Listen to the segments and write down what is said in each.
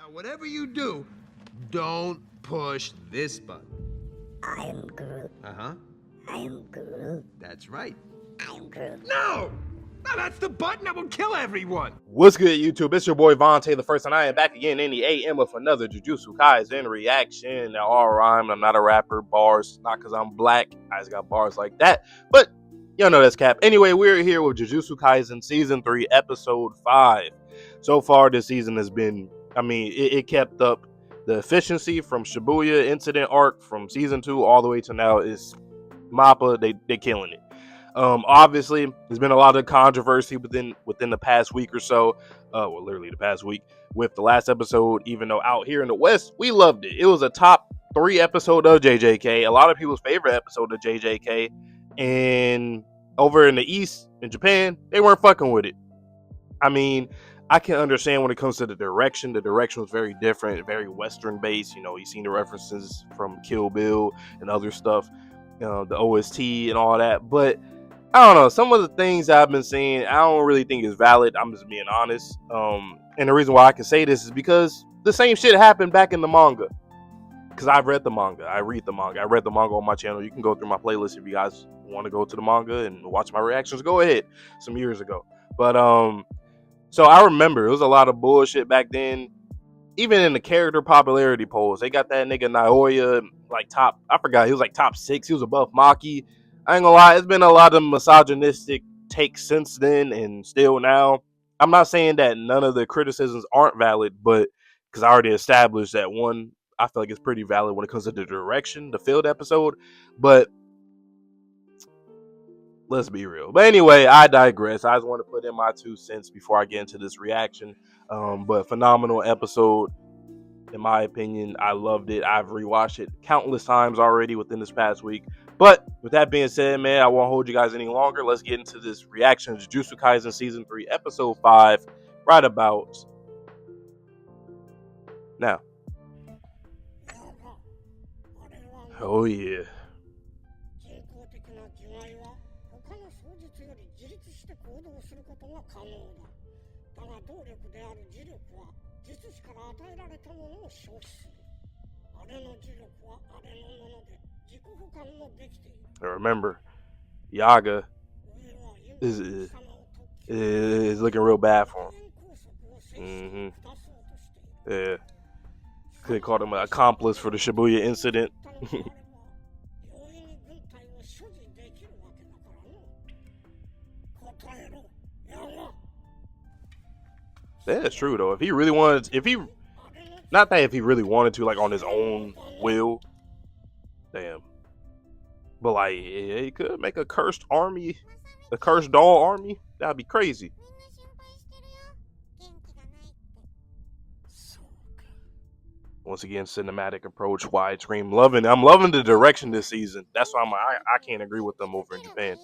Now, whatever you do, don't push this button. I am Groot. Uh-huh. I am Groot. That's right. I am Groot. No! No, that's the button that will kill everyone! What's good, YouTube? It's your boy Vontae the First, and I am back again in the AM with another Jujutsu Kaisen reaction. Now, all rhyme. I'm not a rapper. Bars, not because I'm black. I just got bars like that. But y'all know that's cap. Anyway, we're here with Jujutsu Kaisen Season 3, Episode 5. So far, this season has been, it kept up the efficiency from Shibuya Incident Arc from Season 2 all the way to now. Is MAPPA, they killing it. Obviously, there's been a lot of controversy within the past week or so. Well, literally the past week with the last episode. Even though out here in the West, we loved it. It was a top 3 episode of JJK. A lot of people's favorite episode of JJK. And over in the East, in Japan, they weren't fucking with it. I mean, I can understand when it comes to the direction. The direction was very different, very Western based. You know, you've seen the references from Kill Bill and other stuff, the OST and all that. But I don't know. Some of the things that I've been seeing, I don't really think is valid. I'm just being honest. And the reason why I can say this is because the same shit happened back in the manga. Because I've read the manga. I read the manga. I read the manga on my channel. You can go through my playlist if you guys want to go to the manga and watch my reactions. Go ahead. Some years ago. But so I remember it was a lot of bullshit back then. Even in the character popularity polls, they got that nigga Naoya like top. I forgot, he was like top 6. He was above Maki. I ain't gonna lie, it's been a lot of misogynistic takes since then and still now. I'm not saying that none of the criticisms aren't valid, but because I already established that one, I feel like it's pretty valid when it comes to the direction, the field episode. But let's be real. But anyway, I digress. I just want to put in my 2 cents before I get into this reaction. But phenomenal episode. In my opinion, I loved it. I've rewatched it countless times already within this past week. But with that being said, man, I won't hold you guys any longer. Let's get into this reaction to Jujutsu Kaisen Season 3, Episode 5, right about now. Oh, yeah. Remember, Yaga is looking real bad for him. Yeah. They called him an accomplice for the Shibuya incident. That's true though. If he really wanted to, like on his own will, damn. But like, yeah, he could make a cursed army, a cursed doll army. That'd be crazy. Once again, cinematic approach, widescreen. I'm loving the direction this season. That's why I can't agree with them over in Japan.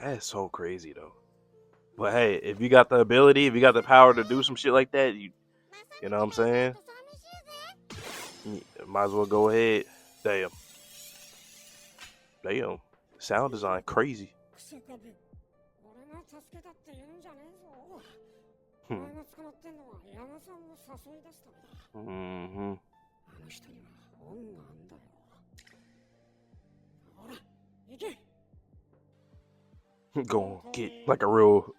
That's so crazy though. But hey, if you got the ability, if you got the power to do some shit like that, you know what I'm saying? Might as well go ahead. Damn. Sound design crazy. Go on, get like a real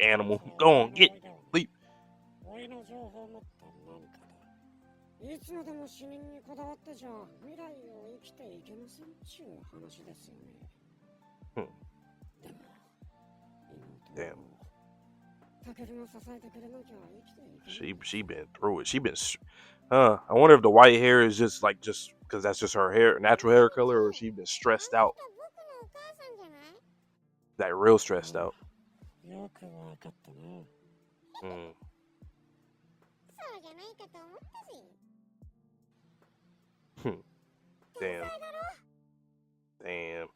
animal. Go on, get leap. Damn. She been through it. I wonder if the white hair is just because that's just her hair, natural hair color, or she been stressed out. Like real stressed out. Mm. Damn. Damn.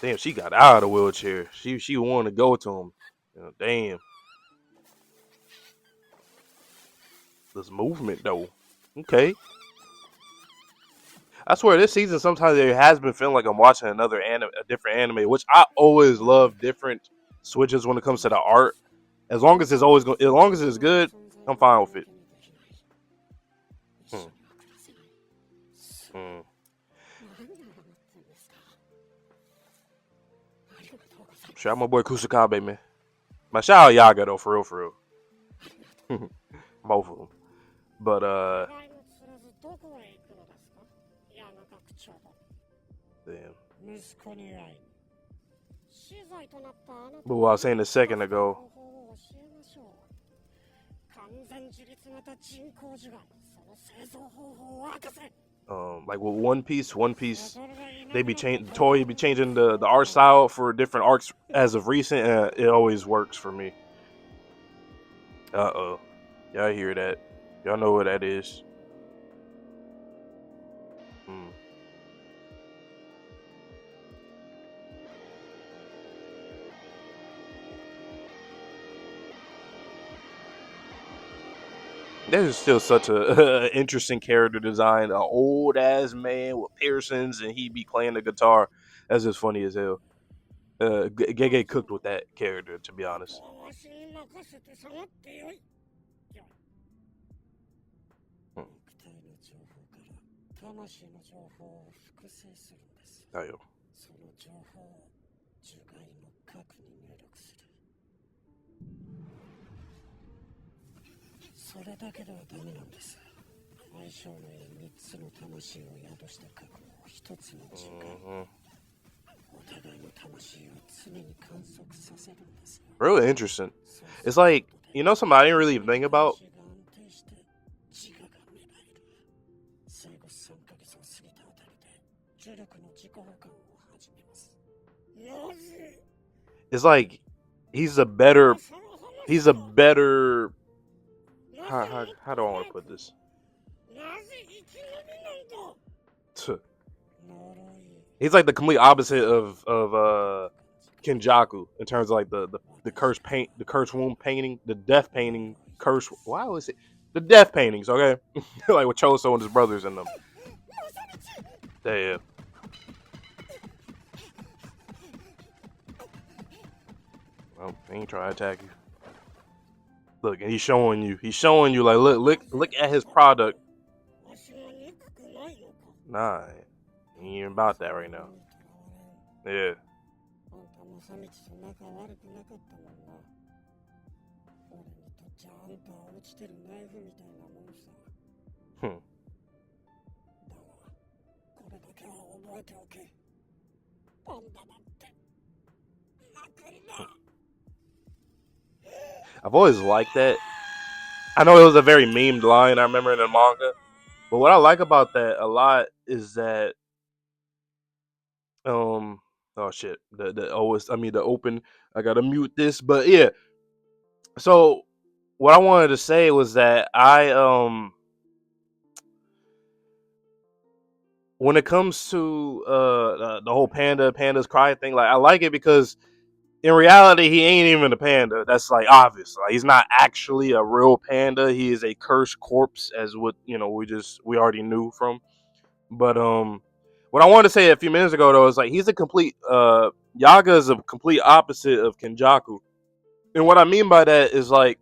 Damn, she got out of the wheelchair. She wanted to go to him. You know, damn. This movement though. Okay. I swear this season sometimes it has been feeling like I'm watching a different anime, which I always love different switches when it comes to the art. As long as as long as it's good, I'm fine with it. Hmm. Hmm. Shout out my boy Kusakabe, man. My shout out Yaga though, for real. Both of them. But damn. But what I was saying a second ago. Like with One Piece, they be Toei be changing the art style for different arcs as of recent, and it always works for me. Y'all hear that? Y'all know what that is. That is still such a interesting character design. An old ass man with piercings, and he be playing the guitar. That's just funny as hell. Gege cooked with that character, to be honest. Oh, yo. Really interesting. It's like, you know, something I didn't really even think about. It's like he's a better how do I want to put this? He's like the complete opposite of Kinjaku in terms of like the curse wound painting, the death painting, curse. Why was it the death paintings? Okay, like with Choso and his brothers in them. Yeah. Well, he ain't trying to attack you. Look, and he's showing you. He's showing you like look at his product. Nah, he ain't even about that right now. Yeah. I've always liked that. I know it was a very memed line. I remember in the manga, but what I like about that a lot is that oh shit the open. I gotta mute this, but yeah. So what I wanted to say was that when it comes to the whole panda's cry thing, like I like it because in reality he ain't even a panda. That's like obvious. Like he's not actually a real panda. He is a cursed corpse, as what we already knew from. But what I wanted to say a few minutes ago though is like he's a complete Yaga is a complete opposite of Kenjaku. And what I mean by that is like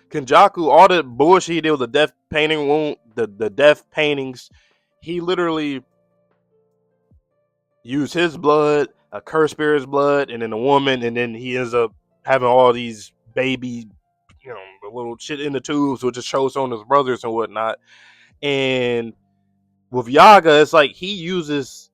Kenjaku, all the bullshit he did with the death painting wound, the death paintings, he literally used his blood, a cursed spirit's blood, and then a woman, and then he ends up having all these baby, the little shit in the tubes, which just shows on his brothers and whatnot. And with Yaga, it's like he uses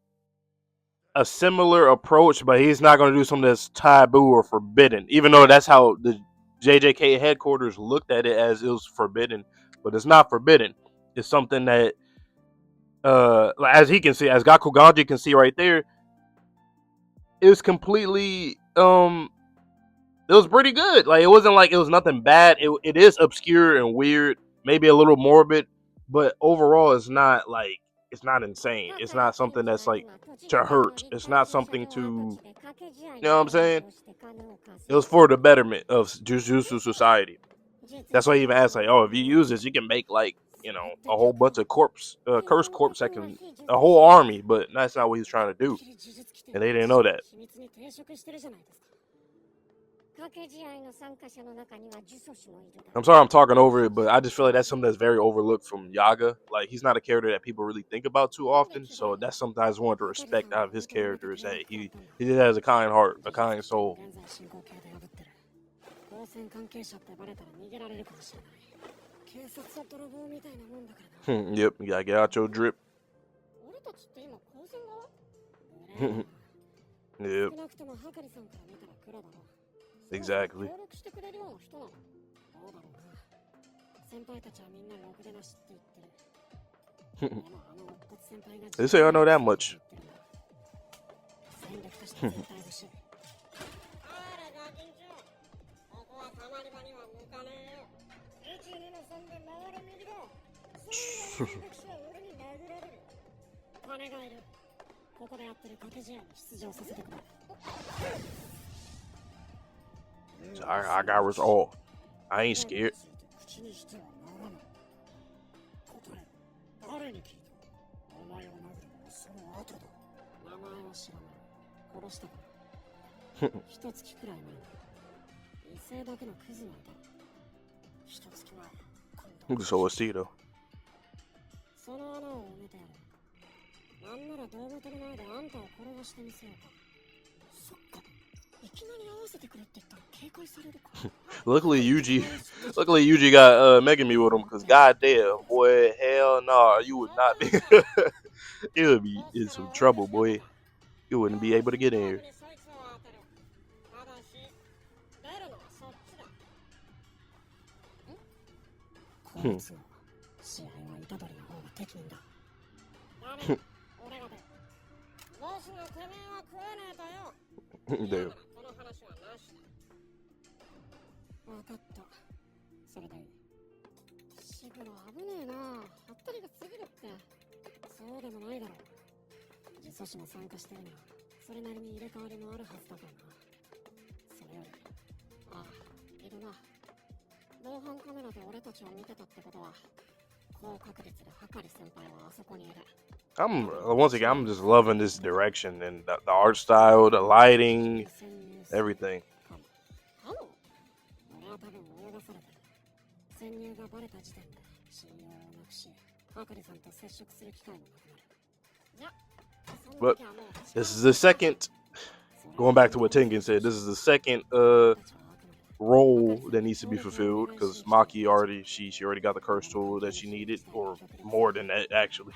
a similar approach, but he's not going to do something that's taboo or forbidden, even though that's how the JJK headquarters looked at it as it was forbidden, but it's not forbidden. It's something that, as he can see, as Gakuganji can see right there, it's completely It was pretty good. Like, it wasn't like it was nothing bad. It is obscure and weird, maybe a little morbid, but overall, it's not insane. It's not something that's like to hurt. It's not something to, you know what I'm saying? It was for the betterment of Jujutsu Society. That's why he even asked, like, oh, if you use this, you can make like, a whole bunch of cursed corpse that can a whole army. But that's not what he's trying to do, and they didn't know that. I'm sorry I'm talking over it, but I just feel like that's something that's very overlooked from Yaga. Like, he's not a character that people really think about too often, so that's something I just wanted to respect out of his character, is that he just has a kind heart, a kind soul. Yep, you gotta get out your drip. Yep. Exactly. They say I know that much. I got resolve. I ain't scared. So what's he though? Luckily Yuji got Megami with him, because goddamn, boy, hell no, you would not be. You would be in some trouble, boy. You wouldn't be able to get in here. Damn. I'm just loving this direction and the art style, the lighting, everything. But this is the second, going back to what Tengen said, this is the second role that needs to be fulfilled, because Maki she already got the curse tool that she needed, or more than that actually.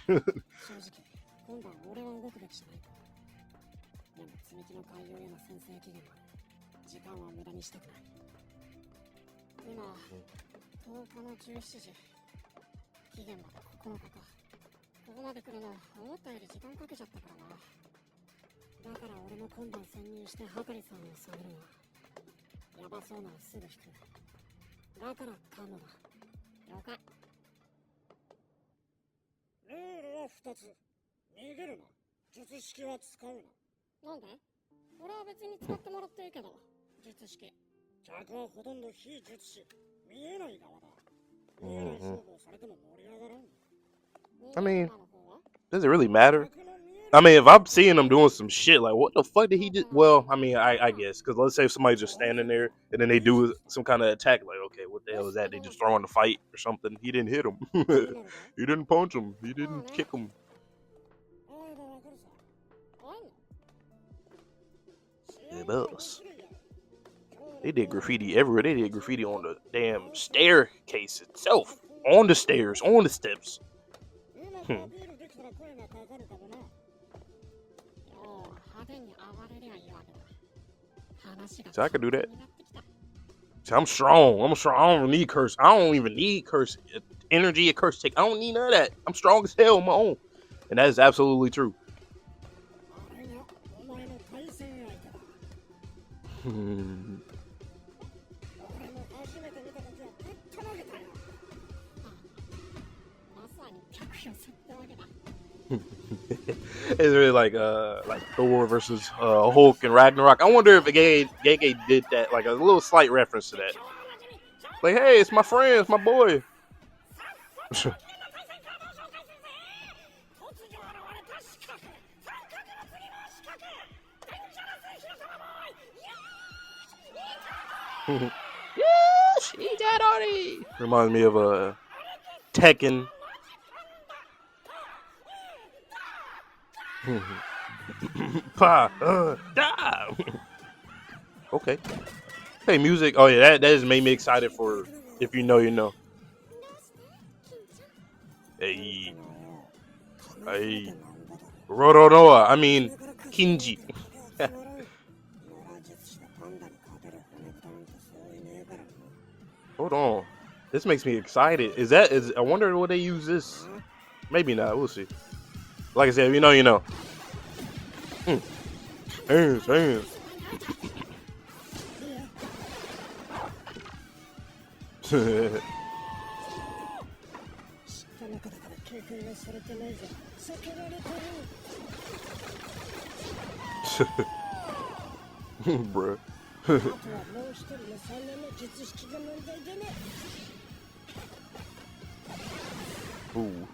I mean, does it really matter? I mean, if I'm seeing them doing some shit, like, what the fuck did he do? Well, I mean, I guess, because let's say if somebody's just standing there and then they do some kind of attack, like, okay, what the hell is that? They just throwing the fight or something. He didn't hit him. He didn't punch him. He didn't kick him. Yeah, boss. They did graffiti everywhere. They did graffiti on the damn staircase itself. On the stairs, on the steps. So I can do that. See, I'm strong. I don't need curse. I don't even need curse energy or curse take. I don't need none of that. I'm strong as hell on my own. And that is absolutely true. It's really like Thor versus Hulk and Ragnarok. I wonder if Gege did that, like a little slight reference to that. Like, hey, it's my friend, it's my boy. Yes, Itadori. Reminds me of a Tekken. Pa, da. Okay. Hey, music. Oh yeah, that just made me excited for if you know, you know. Hey, hey, Roronoa. I mean, Kinji. Hold on. This makes me excited. I wonder what they use this. Maybe not. We'll see. Like I said, you know, you know. Hands. Bruh. Ooh.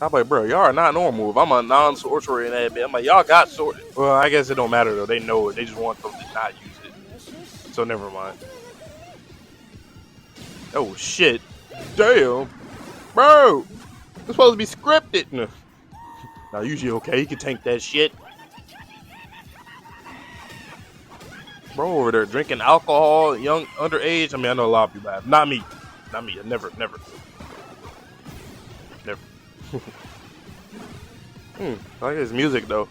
I'm like, bro, y'all are not normal. If I'm a non-sorcerer in that bit, I'm like, y'all got sword. Well, I guess it don't matter though. They know it. They just want them to not use it. So never mind. Oh shit! Damn, bro, it's supposed to be scripted. No. Now usually okay, you can tank that shit. Bro, over there drinking alcohol, young underage. I mean, I know a lot of people have. Not me. Never. I like his music though.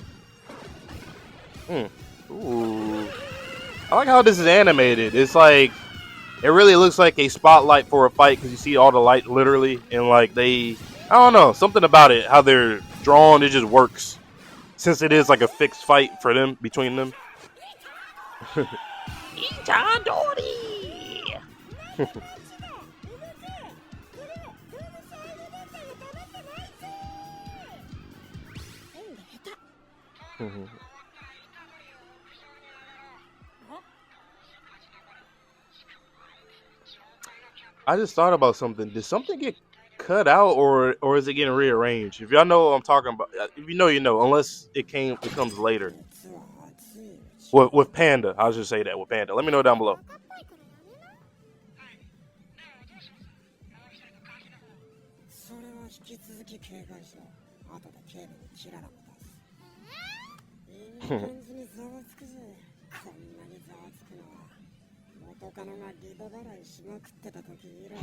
Ooh. I like how this is animated. It's like it really looks like a spotlight for a fight because you see all the light literally, and like I don't know, something about it. How they're drawn, it just works. Since it is like a fixed fight for them between them. Itadori. I just thought about something. Did something get cut out, or is it getting rearranged? If y'all know what I'm talking about, if you know, you know. Unless it comes later. With Panda, I'll just say that with Panda. Let me know down below.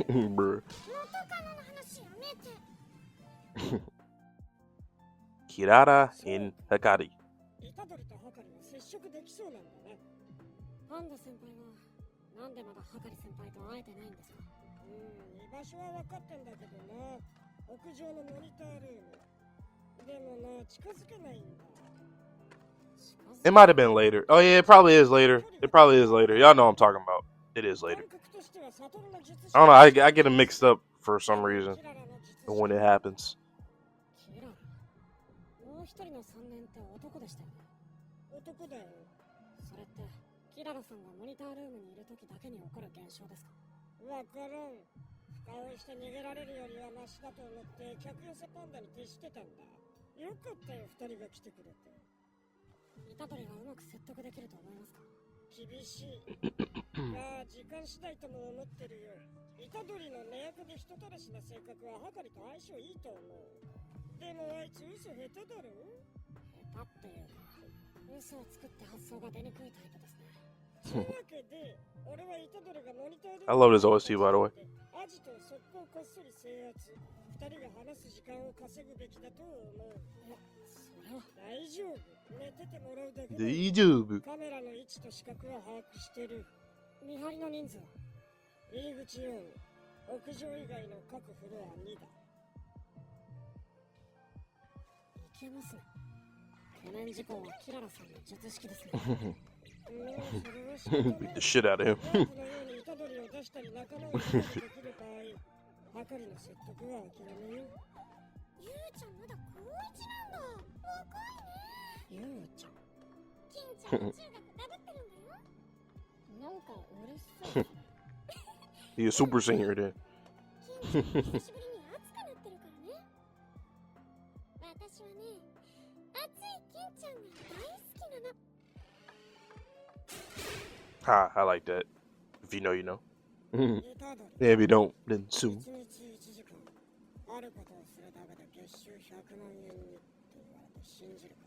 Bruh. Kirara in Hakari. It might have been later. Oh yeah, it probably is later. Y'all know what I'm talking about. It is later. I don't know. I get them mixed up for some reason when it happens. I love this OST, by the way. Beat the shit out of him. Hakari の説得は諦めよう。ゆうちゃんまだ高一なんだ。若いね。ゆうちゃん。金ちゃん中学ダブってるんだよ。なんか嬉しそう。He a super senior then. 金ちゃん久しぶりに熱くなってるからね。私はね、熱い金ちゃんが大好きなの。Ha, I like that. If you know, you know. Yeah, if you don't, then soon. 1日1時間あることをするだけで月収100万円にって言われて信じるか。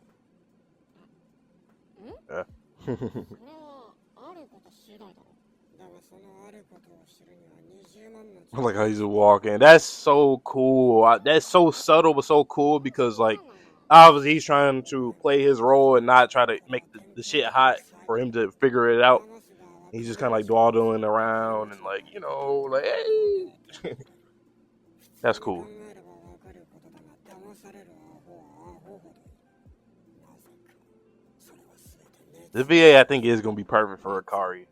それはあること次第だろ。だがそのあることを知るには20万の I like how he's walking. That's so cool. That's so subtle, but so cool because, like, obviously he's trying to play his role and not try to make the shit hot for him to figure it out. He's just kind of like dawdling around and, like, you know, like, hey. That's cool. The VA, I think, is going to be perfect for Hakari.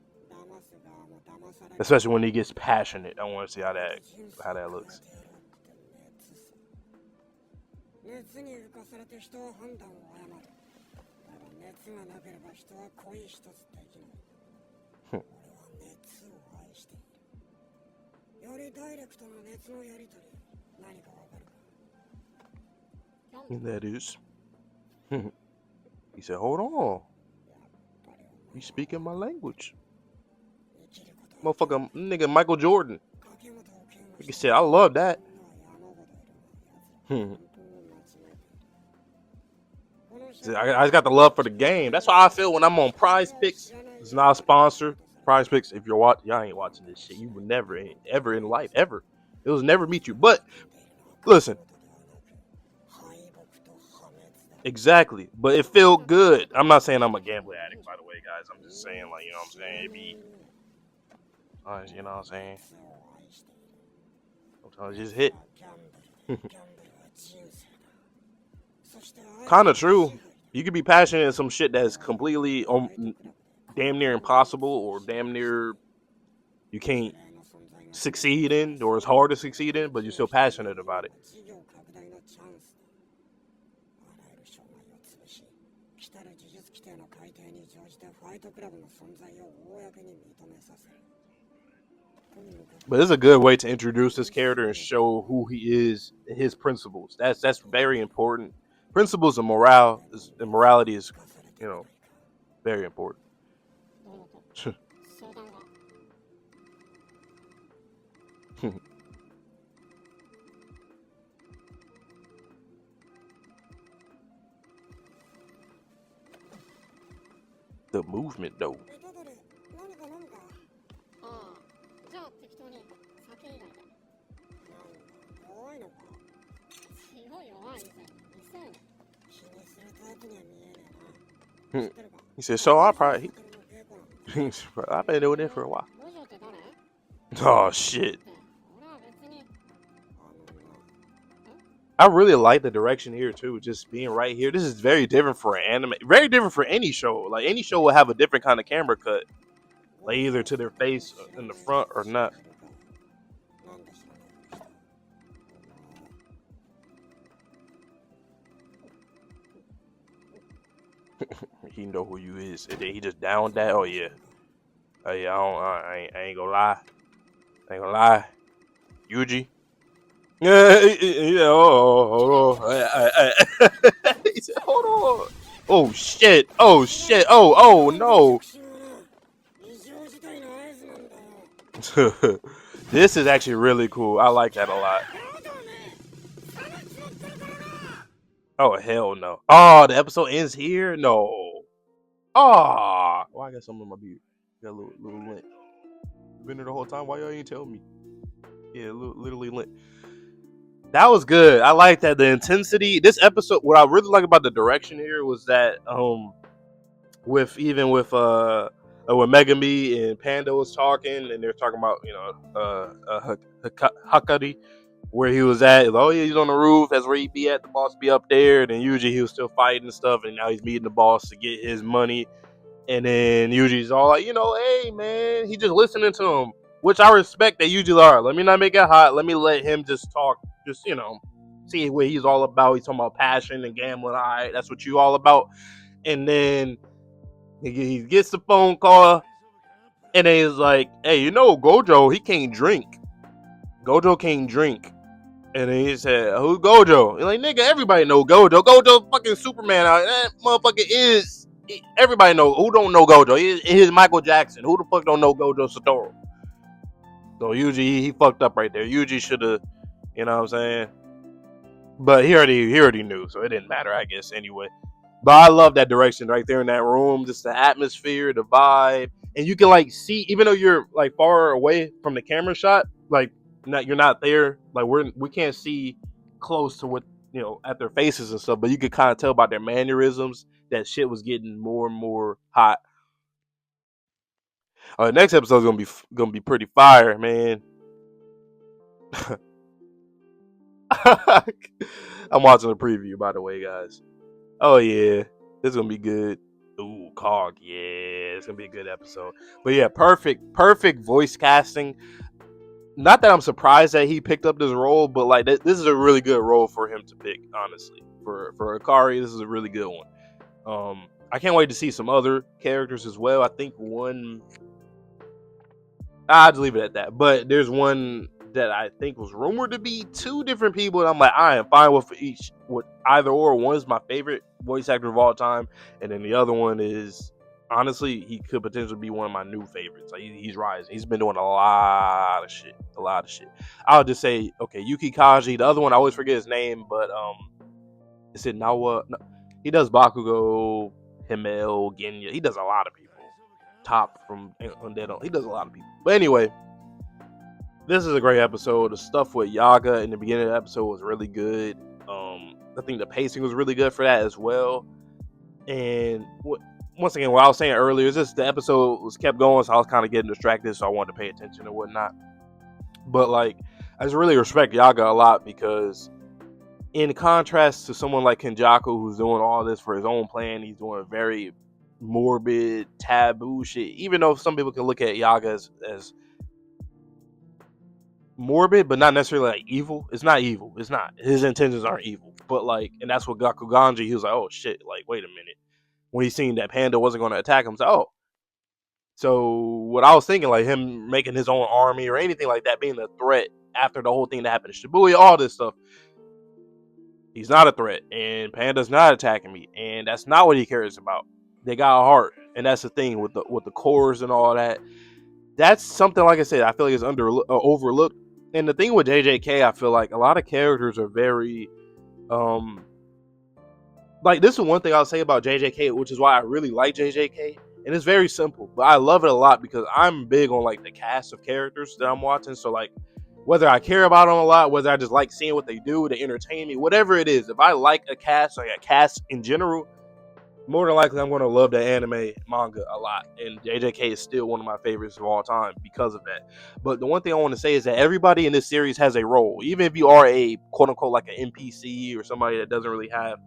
Especially when he gets passionate. I want to see how that looks. And that is. He said, hold on. You speaking my language. Motherfucker, nigga Michael Jordan. Like I said, I love that. I just got the love for the game. That's how I feel when I'm on Prize Picks. It's not a sponsor. Prize Picks, if you're watching, y'all ain't watching this shit. You would never, ever in life, ever. It was never meet you. But, listen. Exactly. But it felt good. I'm not saying I'm a gambling addict, by the way, guys. I'm just saying, like, you know what I'm saying? It be, you know what I'm saying? Sometimes it just hit. Kind of true. You could be passionate in some shit that's completely damn near impossible or damn near you can't succeed in or it's hard to succeed in, but you're still passionate about it. But it's a good way to introduce this character and show who he is and his principles. That's very important. Principles and morality is, you know, very important. The movement, though. He said, so I've been doing it for a while. Oh, shit. I really like the direction here, too. Just being right here. This is very different for an anime. Very different for any show. Like, any show will have a different kind of camera cut. Like, either to their face in the front or not. He know who you is. And then he just downed that. Oh, yeah. Oh, yeah, I ain't gonna lie. I ain't gonna lie. Yuji. Yeah, hold on. He said, hold on. Oh, shit. Oh, shit. Oh, no. This is actually really cool. I like that a lot. Oh, hell no. Oh, the episode ends here? No. Oh. Oh, I got something in my beard. Got a little lint. Been there the whole time. Why y'all ain't tell me? Yeah, literally lint. That was good. I like that. The intensity. This episode, what I really like about the direction here was that with Megami and Panda was talking and they're talking about, you know, Hakari, where he was at. Oh yeah, he's on the roof. That's where he be at. The boss be up there. And then usually he was still fighting and stuff. And now he's meeting the boss to get his money. And then Yuji's all like, you know, hey man, he just listening to him. which I respect that usually are. Let me not make it hot. Let me let him just talk. Just, see what he's all about. He's talking about passion and gambling. All right, that's what you all about. And then he gets the phone call, and then he's like, hey, Gojo, he can't drink. Gojo can't drink. And then he said, who's Gojo? He's like, nigga, everybody know Gojo. Gojo fucking Superman out. That motherfucker is. Everybody know. Who don't know Gojo? He's Michael Jackson. Who the fuck don't know Gojo Satoru? So Yuji, he fucked up right there. Yuji should have, you know what I'm saying? But he already knew, so it didn't matter, I guess, anyway. But I love that direction right there in that room, just the atmosphere, the vibe. And you can, like, see, even though you're, like, far away from the camera shot, like, you're not there, like, we can't see close to what, at their faces and stuff, but you could kind of tell by their mannerisms that shit was getting more and more hot. The next episode is gonna be pretty fire, man. I'm watching the preview, by the way, guys. Oh yeah, this is gonna be good. Ooh, Cog, yeah, it's gonna be a good episode. But yeah, perfect voice casting. Not that I'm surprised that he picked up this role, but like this is a really good role for him to pick. Honestly, for Hakari, this is a really good one. I can't wait to see some other characters as well. I think I'll just leave it at that. But there's one that I think was rumored to be two different people, and I'm like, I am fine with either or. One is my favorite voice actor of all time, and then the other one is, honestly, he could potentially be one of my new favorites. Like, he's rising. He's been doing a lot of shit. I'll just say, okay, Yuki Kaji. The other one, I always forget his name, but is it Nawa? No, he does Bakugo, Himmel, Genya. He does a lot of people. Top from Undead. He does a lot of people. But anyway, this is a great episode. The stuff with Yaga in the beginning of the episode was really good. I think the pacing was really good for that as well. And once again, what I was saying earlier is just the episode was kept going, so I was kind of getting distracted, so I wanted to pay attention and whatnot. But like, I just really respect Yaga a lot because, in contrast to someone like Kenjaku, who's doing all this for his own plan, he's doing very morbid, taboo shit. Even though some people can look at Yaga as morbid, but not necessarily like evil. It's not evil. It's not. His intentions aren't evil. But like, and that's what Gakuganji, he was like, oh shit, like, wait a minute. When he seen that Panda wasn't going to attack him, he's like, oh. So what I was thinking, like him making his own army or anything like that being a threat after the whole thing that happened to Shibuya, all this stuff. He's not a threat, and Panda's not attacking me, and that's not what he cares about. They got a heart, and that's the thing with the cores and all that. That's something, like I said, I feel like is overlooked. And the thing with JJK, I feel like a lot of characters are very, like, this is one thing I'll say about JJK, which is why I really like JJK. And it's very simple, but I love it a lot because I'm big on like the cast of characters that I'm watching. So like, whether I care about them a lot, whether I just like seeing what they do, they entertain me, whatever it is, if I like a cast, like a cast in general, more than likely I'm going to love the anime manga a lot. And JJK is still one of my favorites of all time because of that. But the one thing I want to say is that everybody in this series has a role. Even if you are a quote unquote like an NPC or somebody that doesn't really have,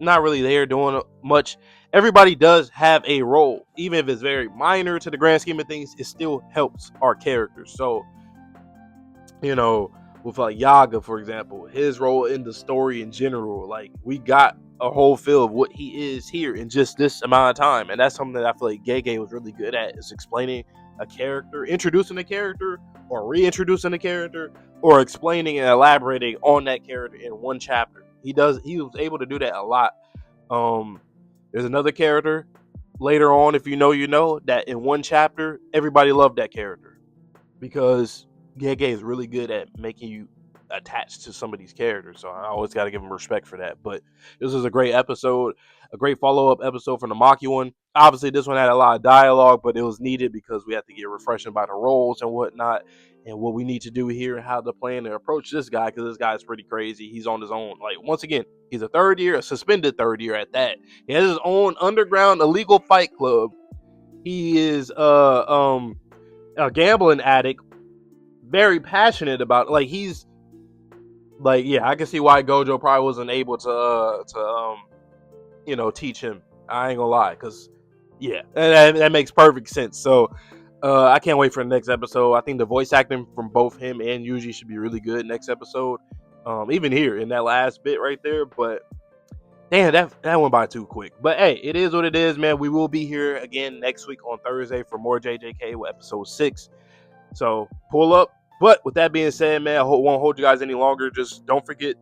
not really there doing much, everybody does have a role. Even if it's very minor to the grand scheme of things, it still helps our characters. So, with like Yaga, for example, his role in the story in general, like, we got a whole feel of what he is here in just this amount of time. And that's something that I feel like Gege was really good at, is explaining a character, introducing a character, or reintroducing a character, or explaining and elaborating on that character in one chapter. He was able to do that a lot. There's another character later on, if you know, that in one chapter, everybody loved that character because Gege is really good at making you attached to some of these characters. So I always got to give him respect for that. But this was a great episode, a great follow-up episode from the Maki one. Obviously, this one had a lot of dialogue, but it was needed because we have to get refreshed about the roles and whatnot, and what we need to do here, and how to plan to approach this guy, because this guy's pretty crazy. He's on his own. Like, once again, he's a suspended third year at that. He has his own underground illegal fight club. He is a gambling addict, very passionate about it. Like, he's like, yeah, I can see why Gojo probably wasn't able to teach him. I ain't gonna lie, because yeah, that makes perfect sense. So I can't wait for the next episode. I think the voice acting from both him and Yuji should be really good next episode. Even here in that last bit right there, but damn, that went by too quick. But hey, it is what it is, man. We will be here again next week on Thursday for more JJK with episode 6. So pull up. But with that being said, man, I won't hold you guys any longer. Just don't forget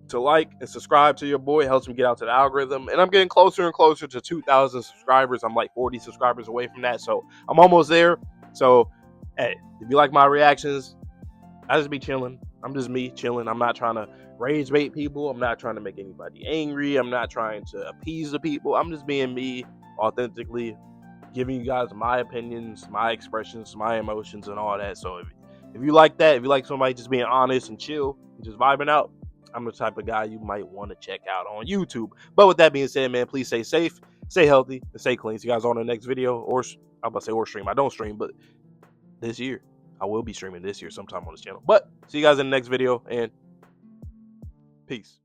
to like and subscribe to your boy. It helps me get out to the algorithm. And I'm getting closer and closer to 2,000 subscribers. I'm like 40 subscribers away from that. So I'm almost there. So, hey, if you like my reactions, I just be chilling. I'm just me chilling. I'm not trying to rage bait people. I'm not trying to make anybody angry. I'm not trying to appease the people. I'm just being me authentically, giving you guys my opinions, my expressions, my emotions, and all that. So if you like that, if you like somebody just being honest and chill and just vibing out, I'm the type of guy you might want to check out on YouTube. But with that being said, man, please stay safe, stay healthy, and stay clean. See you guys on the next video, or I'm about to say or stream. I don't stream, but this year I will be streaming this year sometime on this channel. But see you guys in the next video, and peace.